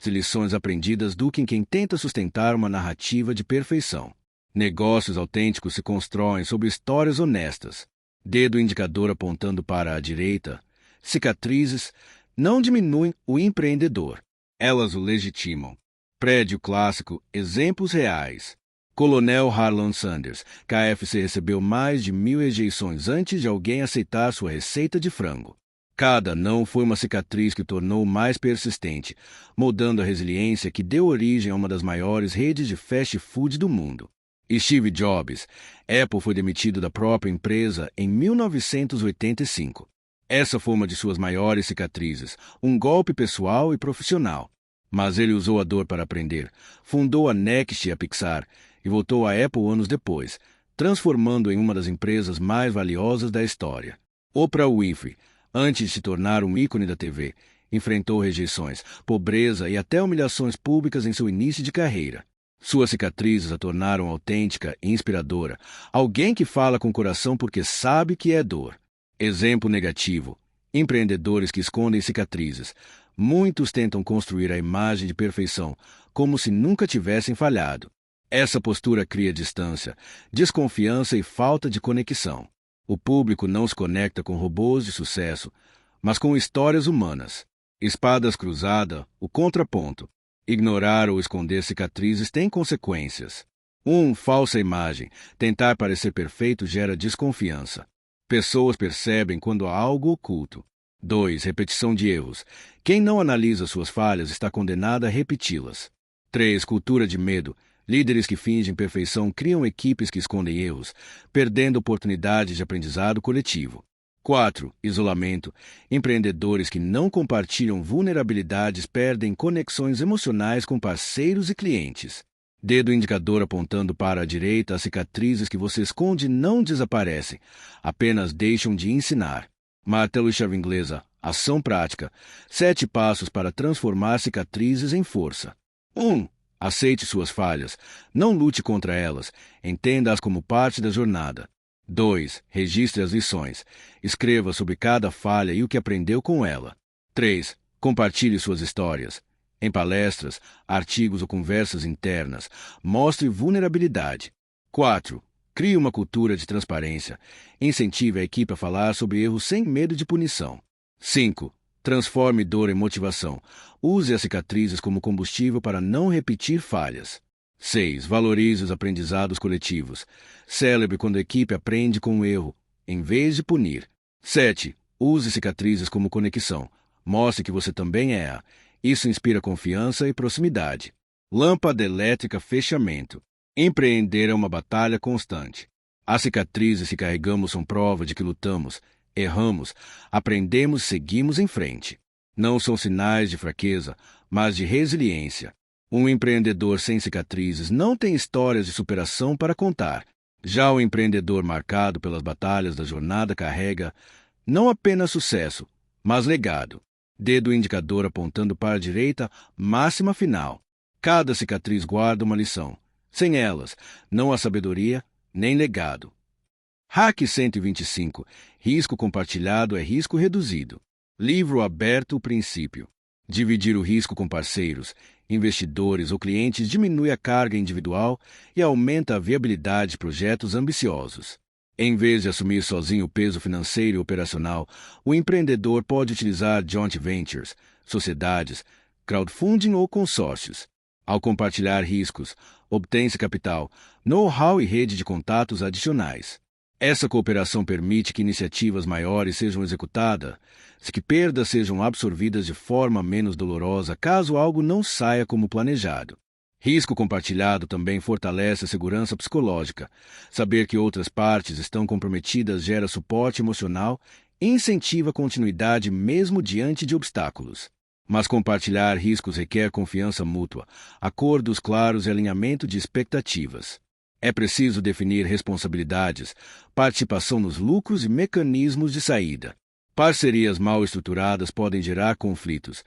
e lições aprendidas do que em quem tenta sustentar uma narrativa de perfeição. Negócios autênticos se constroem sobre histórias honestas. Dedo indicador apontando para a direita. Cicatrizes não diminuem o empreendedor. Elas o legitimam. Prédio clássico, exemplos reais. Coronel Harlan Sanders, KFC recebeu mais de 1.000 rejeições antes de alguém aceitar sua receita de frango. Cada não foi uma cicatriz que o tornou mais persistente, moldando a resiliência que deu origem a uma das maiores redes de fast food do mundo. Steve Jobs, Apple foi demitido da própria empresa em 1985. Essa foi uma de suas maiores cicatrizes, um golpe pessoal e profissional. Mas ele usou a dor para aprender, fundou a Next e a Pixar e voltou à Apple anos depois, transformando em uma das empresas mais valiosas da história. Oprah Winfrey, antes de se tornar um ícone da TV, enfrentou rejeições, pobreza e até humilhações públicas em seu início de carreira. Suas cicatrizes a tornaram autêntica e inspiradora, alguém que fala com o coração porque sabe que é dor. Exemplo negativo. Empreendedores que escondem cicatrizes. Muitos tentam construir a imagem de perfeição, como se nunca tivessem falhado. Essa postura cria distância, desconfiança e falta de conexão. O público não se conecta com robôs de sucesso, mas com histórias humanas. Espadas cruzadas, o contraponto. Ignorar ou esconder cicatrizes tem consequências. 1. Falsa imagem. Tentar parecer perfeito gera desconfiança. Pessoas percebem quando há algo oculto. 2. Repetição de erros. Quem não analisa suas falhas está condenado a repeti-las. 3. Cultura de medo. Líderes que fingem perfeição criam equipes que escondem erros, perdendo oportunidades de aprendizado coletivo. 4. Isolamento. Empreendedores que não compartilham vulnerabilidades perdem conexões emocionais com parceiros e clientes. Dedo indicador apontando para a direita, as cicatrizes que você esconde não desaparecem, apenas deixam de ensinar. Martelo e chave inglesa, ação prática. 7 passos para transformar cicatrizes em força. 1. Aceite suas falhas. Não lute contra elas. Entenda-as como parte da jornada. 2. Registre as lições. Escreva sobre cada falha e o que aprendeu com ela. 3. Compartilhe suas histórias. Em palestras, artigos ou conversas internas, mostre vulnerabilidade. 4. Crie uma cultura de transparência. Incentive a equipe a falar sobre erros sem medo de punição. 5. Transforme dor em motivação. Use as cicatrizes como combustível para não repetir falhas. 6. Valorize os aprendizados coletivos. Celebre quando a equipe aprende com o erro, em vez de punir. 7. Use cicatrizes como conexão. Mostre que você também é. Isso inspira confiança e proximidade. Lâmpada elétrica fechamento. Empreender é uma batalha constante. As cicatrizes que carregamos são prova de que lutamos, erramos, aprendemos e seguimos em frente. Não são sinais de fraqueza, mas de resiliência. Um empreendedor sem cicatrizes não tem histórias de superação para contar. Já o empreendedor marcado pelas batalhas da jornada carrega não apenas sucesso, mas legado. Dedo indicador apontando para a direita, máxima final. Cada cicatriz guarda uma lição. Sem elas, não há sabedoria nem legado. Hack 125. Risco compartilhado é risco reduzido. Livro aberto. O princípio. Dividir o risco com parceiros, investidores ou clientes diminui a carga individual e aumenta a viabilidade de projetos ambiciosos. Em vez de assumir sozinho o peso financeiro e operacional, o empreendedor pode utilizar joint ventures, sociedades, crowdfunding ou consórcios. Ao compartilhar riscos, obtém-se capital, know-how e rede de contatos adicionais. Essa cooperação permite que iniciativas maiores sejam executadas, que perdas sejam absorvidas de forma menos dolorosa caso algo não saia como planejado. Risco compartilhado também fortalece a segurança psicológica. Saber que outras partes estão comprometidas gera suporte emocional e incentiva a continuidade mesmo diante de obstáculos. Mas compartilhar riscos requer confiança mútua, acordos claros e alinhamento de expectativas. É preciso definir responsabilidades, participação nos lucros e mecanismos de saída. Parcerias mal estruturadas podem gerar conflitos.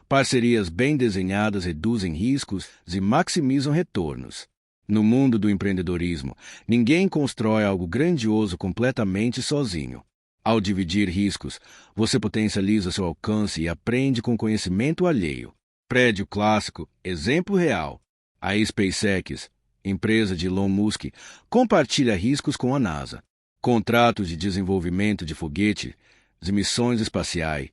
Parcerias bem desenhadas reduzem riscos e maximizam retornos. No mundo do empreendedorismo, ninguém constrói algo grandioso completamente sozinho. Ao dividir riscos, você potencializa seu alcance e aprende com conhecimento alheio. Prédio clássico, exemplo real. A SpaceX, empresa de Elon Musk, compartilha riscos com a NASA. Contratos de desenvolvimento de foguete e missões espaciais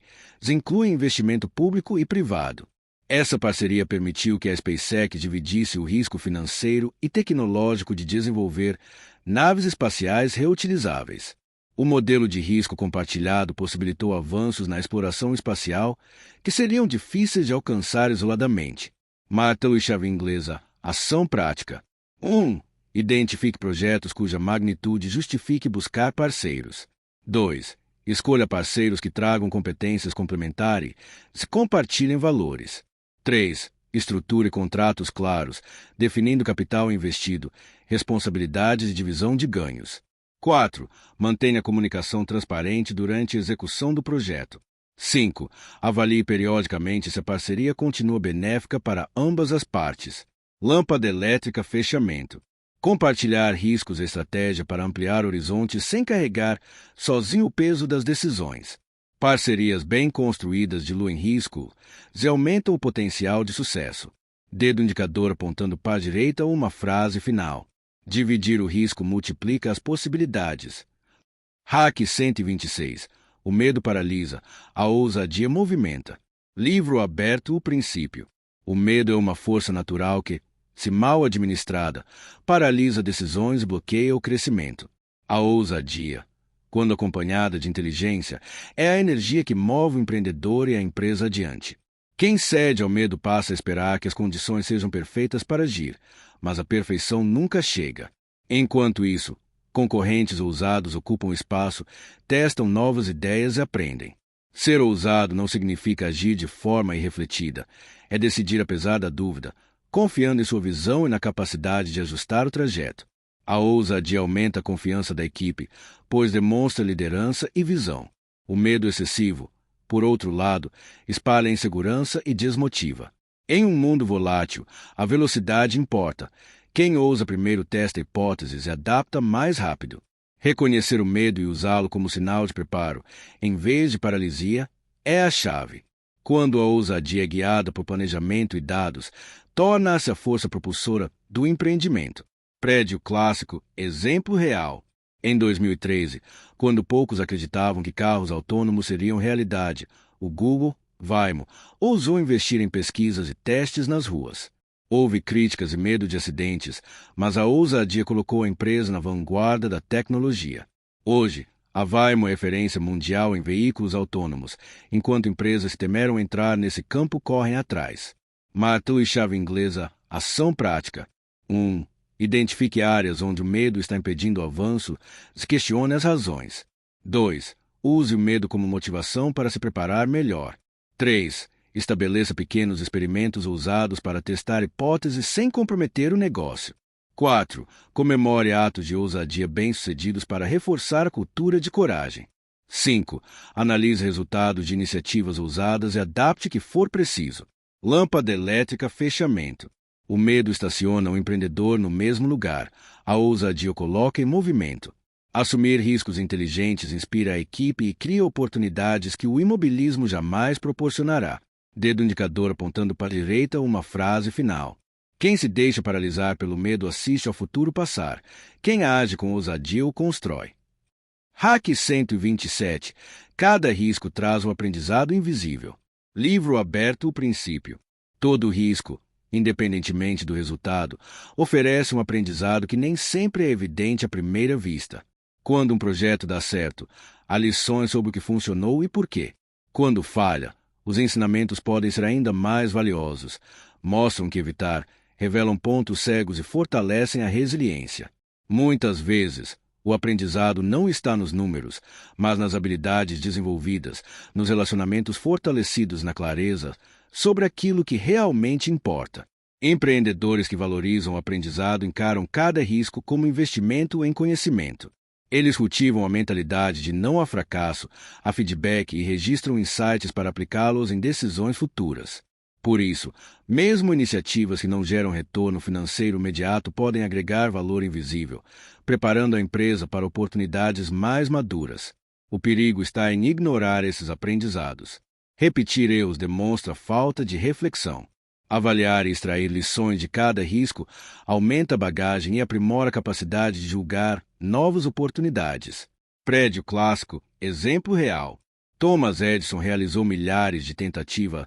incluem investimento público e privado. Essa parceria permitiu que a SpaceX dividisse o risco financeiro e tecnológico de desenvolver naves espaciais reutilizáveis. O modelo de risco compartilhado possibilitou avanços na exploração espacial que seriam difíceis de alcançar isoladamente. Martelo e chave inglesa, ação prática. 1. Identifique projetos cuja magnitude justifique buscar parceiros. 2. Escolha parceiros que tragam competências complementares e compartilhem valores. 3. Estruture contratos claros, definindo capital investido, responsabilidades e divisão de ganhos. 4. Mantenha a comunicação transparente durante a execução do projeto. 5. Avalie periodicamente se a parceria continua benéfica para ambas as partes. Lâmpada elétrica fechamento. Compartilhar riscos e estratégia para ampliar horizontes sem carregar sozinho o peso das decisões. Parcerias bem construídas diluem risco e aumentam o potencial de sucesso. Dedo indicador apontando para a direita ou uma frase final. Dividir o risco multiplica as possibilidades. Hack 126. O medo paralisa, a ousadia movimenta. Livro aberto. O princípio. O medo é uma força natural que, se mal administrada, paralisa decisões e bloqueia o crescimento. A ousadia, quando acompanhada de inteligência, é a energia que move o empreendedor e a empresa adiante. Quem cede ao medo passa a esperar que as condições sejam perfeitas para agir, mas a perfeição nunca chega. Enquanto isso, concorrentes ousados ocupam espaço, testam novas ideias e aprendem. Ser ousado não significa agir de forma irrefletida, é decidir apesar da dúvida, confiando em sua visão e na capacidade de ajustar o trajeto. A ousadia aumenta a confiança da equipe, pois demonstra liderança e visão. O medo excessivo, por outro lado, espalha insegurança e desmotiva. Em um mundo volátil, a velocidade importa. Quem ousa primeiro testa hipóteses e adapta mais rápido. Reconhecer o medo e usá-lo como sinal de preparo, em vez de paralisia, é a chave. Quando a ousadia é guiada por planejamento e dados, torna-se a força propulsora do empreendimento. Prédio clássico, exemplo real. Em 2013, quando poucos acreditavam que carros autônomos seriam realidade, o Google, Waymo, ousou investir em pesquisas e testes nas ruas. Houve críticas e medo de acidentes, mas a ousadia colocou a empresa na vanguarda da tecnologia. Hoje, a Waymo é referência mundial em veículos autônomos, enquanto empresas que temeram entrar nesse campo correm atrás. Martelo e chave inglesa, ação prática. 1. Identifique áreas onde o medo está impedindo o avanço, se questione as razões. 2. Use o medo como motivação para se preparar melhor. 3. Estabeleça pequenos experimentos ousados para testar hipóteses sem comprometer o negócio. 4. Comemore atos de ousadia bem-sucedidos para reforçar a cultura de coragem. 5. Analise resultados de iniciativas ousadas e adapte o que for preciso. Lâmpada elétrica fechamento. O medo estaciona o empreendedor no mesmo lugar. A ousadia o coloca em movimento. Assumir riscos inteligentes inspira a equipe e cria oportunidades que o imobilismo jamais proporcionará. Dedo indicador apontando para a direita, uma frase final. Quem se deixa paralisar pelo medo assiste ao futuro passar. Quem age com ousadia o constrói. Hack 127. Cada risco traz um aprendizado invisível. Livro aberto, o princípio. Todo risco, independentemente do resultado, oferece um aprendizado que nem sempre é evidente à primeira vista. Quando um projeto dá certo, há lições sobre o que funcionou e por quê. Quando falha, os ensinamentos podem ser ainda mais valiosos. Mostram que evitar, revelam pontos cegos e fortalecem a resiliência. Muitas vezes, o aprendizado não está nos números, mas nas habilidades desenvolvidas, nos relacionamentos fortalecidos, na clareza sobre aquilo que realmente importa. Empreendedores que valorizam o aprendizado encaram cada risco como investimento em conhecimento. Eles cultivam a mentalidade de não há fracasso, há feedback e registram insights para aplicá-los em decisões futuras. Por isso, mesmo iniciativas que não geram retorno financeiro imediato podem agregar valor invisível, preparando a empresa para oportunidades mais maduras. O perigo está em ignorar esses aprendizados. Repetir erros demonstra falta de reflexão. Avaliar e extrair lições de cada risco aumenta a bagagem e aprimora a capacidade de julgar novas oportunidades. Prédio clássico, exemplo real. Thomas Edison realizou milhares de tentativas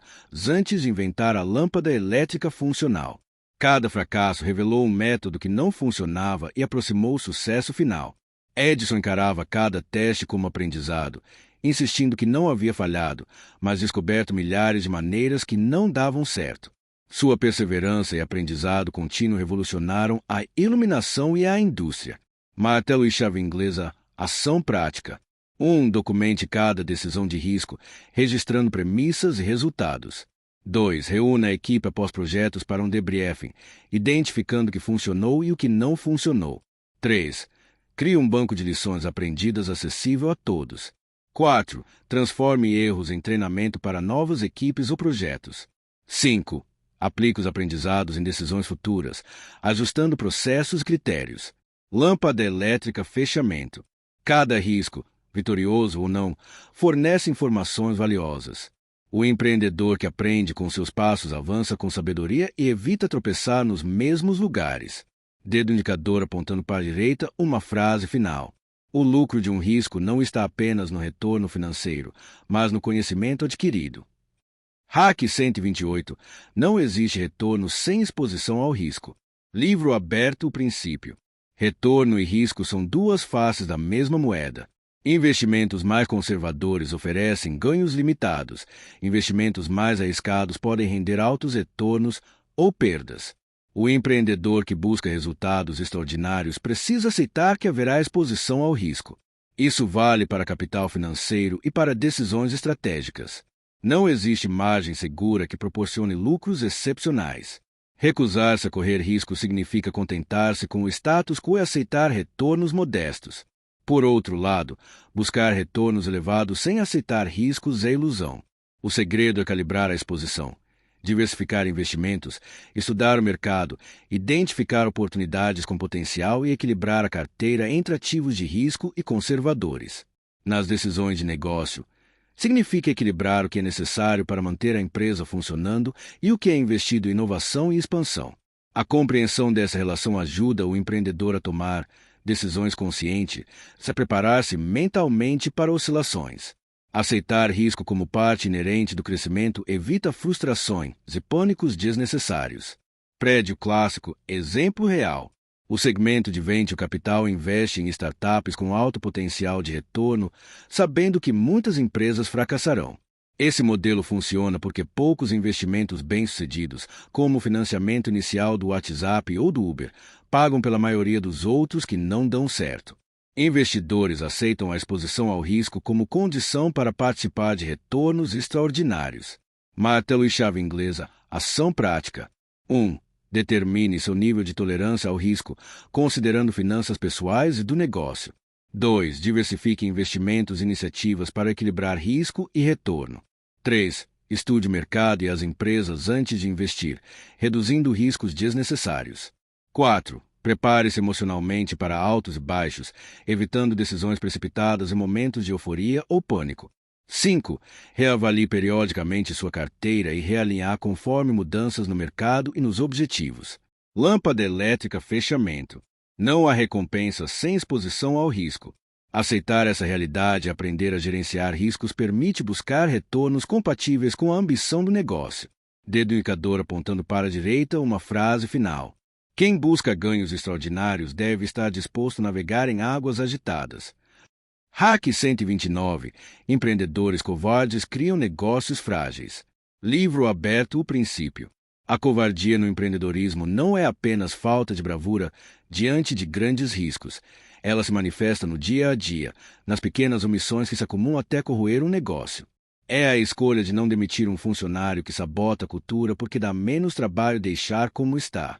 antes de inventar a lâmpada elétrica funcional. Cada fracasso revelou um método que não funcionava e aproximou o sucesso final. Edison encarava cada teste como aprendizado, insistindo que não havia falhado, mas descoberto milhares de maneiras que não davam certo. Sua perseverança e aprendizado contínuo revolucionaram a iluminação e a indústria. Martelo e chave inglesa, ação prática. 1. Documente cada decisão de risco, registrando premissas e resultados. 2. Reúna a equipe após projetos para um debriefing, identificando o que funcionou e o que não funcionou. 3. Crie um banco de lições aprendidas acessível a todos. 4. Transforme erros em treinamento para novas equipes ou projetos. 5. Aplique os aprendizados em decisões futuras, ajustando processos e critérios. Lâmpada elétrica fechamento. Cada risco, vitorioso ou não, fornece informações valiosas. O empreendedor que aprende com seus passos avança com sabedoria e evita tropeçar nos mesmos lugares. Dedo indicador apontando para a direita, uma frase final. O lucro de um risco não está apenas no retorno financeiro, mas no conhecimento adquirido. Hack 128. Não existe retorno sem exposição ao risco. Livro aberto, o princípio. Retorno e risco são duas faces da mesma moeda. Investimentos mais conservadores oferecem ganhos limitados. Investimentos mais arriscados podem render altos retornos ou perdas. O empreendedor que busca resultados extraordinários precisa aceitar que haverá exposição ao risco. Isso vale para capital financeiro e para decisões estratégicas. Não existe margem segura que proporcione lucros excepcionais. Recusar-se a correr risco significa contentar-se com o status quo e aceitar retornos modestos. Por outro lado, buscar retornos elevados sem aceitar riscos é ilusão. O segredo é calibrar a exposição, diversificar investimentos, estudar o mercado, identificar oportunidades com potencial e equilibrar a carteira entre ativos de risco e conservadores. Nas decisões de negócio, significa equilibrar o que é necessário para manter a empresa funcionando e o que é investido em inovação e expansão. A compreensão dessa relação ajuda o empreendedor a tomar decisões conscientes, a preparar-se mentalmente para oscilações. Aceitar risco como parte inerente do crescimento evita frustrações e pânicos desnecessários. Prédio clássico, exemplo real. O segmento de venture capital investe em startups com alto potencial de retorno, sabendo que muitas empresas fracassarão. Esse modelo funciona porque poucos investimentos bem-sucedidos, como o financiamento inicial do WhatsApp ou do Uber, pagam pela maioria dos outros que não dão certo. Investidores aceitam a exposição ao risco como condição para participar de retornos extraordinários. Martelo e chave inglesa: ação prática. 1. Determine seu nível de tolerância ao risco, considerando finanças pessoais e do negócio. 2. Diversifique investimentos e iniciativas para equilibrar risco e retorno. 3. Estude o mercado e as empresas antes de investir, reduzindo riscos desnecessários. 4. Prepare-se emocionalmente para altos e baixos, evitando decisões precipitadas em momentos de euforia ou pânico. 5. Reavalie periodicamente sua carteira e realinhar conforme mudanças no mercado e nos objetivos. Lâmpada elétrica fechamento. Não há recompensa sem exposição ao risco. Aceitar essa realidade e aprender a gerenciar riscos permite buscar retornos compatíveis com a ambição do negócio. Dedo indicador apontando para a direita, uma frase final. Quem busca ganhos extraordinários deve estar disposto a navegar em águas agitadas. Hack 129. Empreendedores covardes criam negócios frágeis. Livro aberto: o princípio. A covardia no empreendedorismo não é apenas falta de bravura diante de grandes riscos. Ela se manifesta no dia a dia, nas pequenas omissões que se acumulam até corroer um negócio. É a escolha de não demitir um funcionário que sabota a cultura porque dá menos trabalho deixar como está.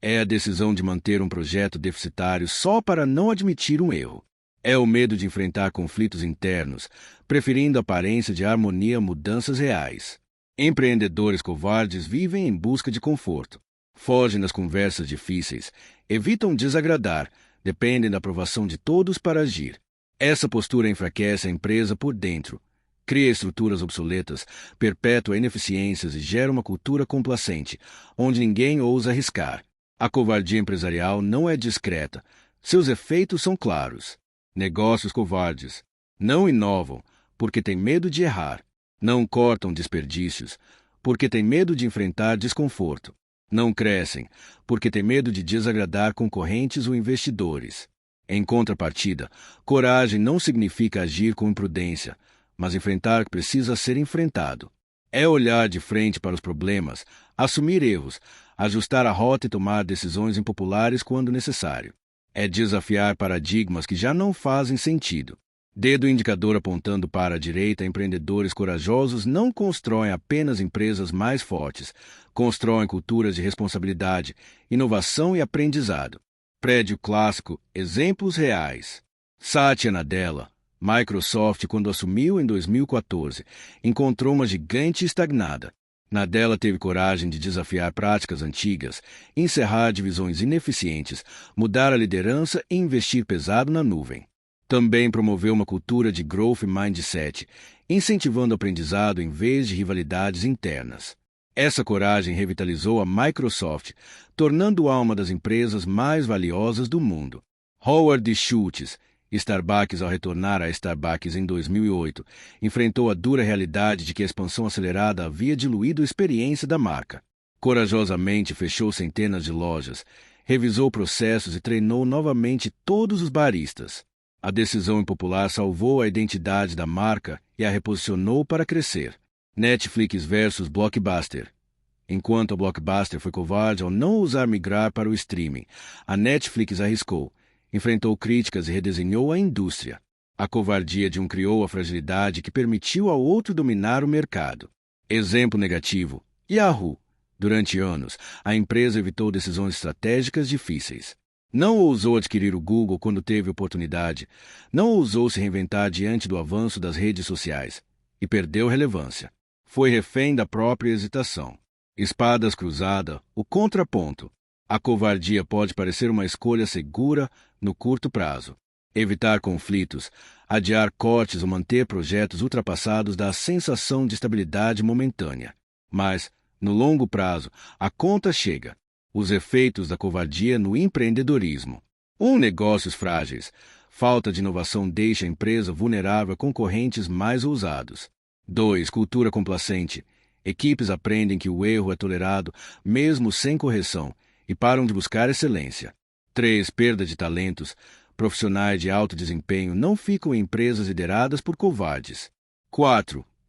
É a decisão de manter um projeto deficitário só para não admitir um erro. É o medo de enfrentar conflitos internos, preferindo a aparência de harmonia a mudanças reais. Empreendedores covardes vivem em busca de conforto. Fogem das conversas difíceis, evitam desagradar, dependem da aprovação de todos para agir. Essa postura enfraquece a empresa por dentro, cria estruturas obsoletas, perpetua ineficiências e gera uma cultura complacente, onde ninguém ousa arriscar. A covardia empresarial não é discreta, seus efeitos são claros. Negócios covardes não inovam porque têm medo de errar, não cortam desperdícios porque têm medo de enfrentar desconforto, não crescem porque têm medo de desagradar concorrentes ou investidores. Em contrapartida, coragem não significa agir com imprudência, mas enfrentar o que precisa ser enfrentado. É olhar de frente para os problemas, assumir erros, ajustar a rota e tomar decisões impopulares quando necessário. É desafiar paradigmas que já não fazem sentido. Dedo indicador apontando para a direita, empreendedores corajosos não constroem apenas empresas mais fortes, constroem culturas de responsabilidade, inovação e aprendizado. Prédio clássico, exemplos reais. Satya Nadella, Microsoft, quando assumiu em 2014, encontrou uma gigante estagnada. Nadella teve coragem de desafiar práticas antigas, encerrar divisões ineficientes, mudar a liderança e investir pesado na nuvem. Também promoveu uma cultura de growth mindset, incentivando o aprendizado em vez de rivalidades internas. Essa coragem revitalizou a Microsoft, tornando-a uma das empresas mais valiosas do mundo. Howard Schultz, Starbucks, ao retornar a Starbucks em 2008, enfrentou a dura realidade de que a expansão acelerada havia diluído a experiência da marca. Corajosamente fechou centenas de lojas, revisou processos e treinou novamente todos os baristas. A decisão impopular salvou a identidade da marca e a reposicionou para crescer. Netflix versus Blockbuster. Enquanto a Blockbuster foi covarde ao não ousar migrar para o streaming, a Netflix arriscou, enfrentou críticas e redesenhou a indústria. A covardia de um criou a fragilidade que permitiu ao outro dominar o mercado. Exemplo negativo: Yahoo. Durante anos, a empresa evitou decisões estratégicas difíceis. Não ousou adquirir o Google quando teve oportunidade, não ousou se reinventar diante do avanço das redes sociais, e perdeu relevância. Foi refém da própria hesitação. Espadas cruzada, o contraponto. A covardia pode parecer uma escolha segura no curto prazo. Evitar conflitos, adiar cortes ou manter projetos ultrapassados dá a sensação de estabilidade momentânea. Mas, no longo prazo, a conta chega. Os efeitos da covardia no empreendedorismo. Negócios frágeis. Falta de inovação deixa a empresa vulnerável a concorrentes mais ousados. 2. Cultura complacente. Equipes aprendem que o erro é tolerado, mesmo sem correção, e param de buscar excelência. 3. Perda de talentos. Profissionais de alto desempenho não ficam em empresas lideradas por covardes. 4.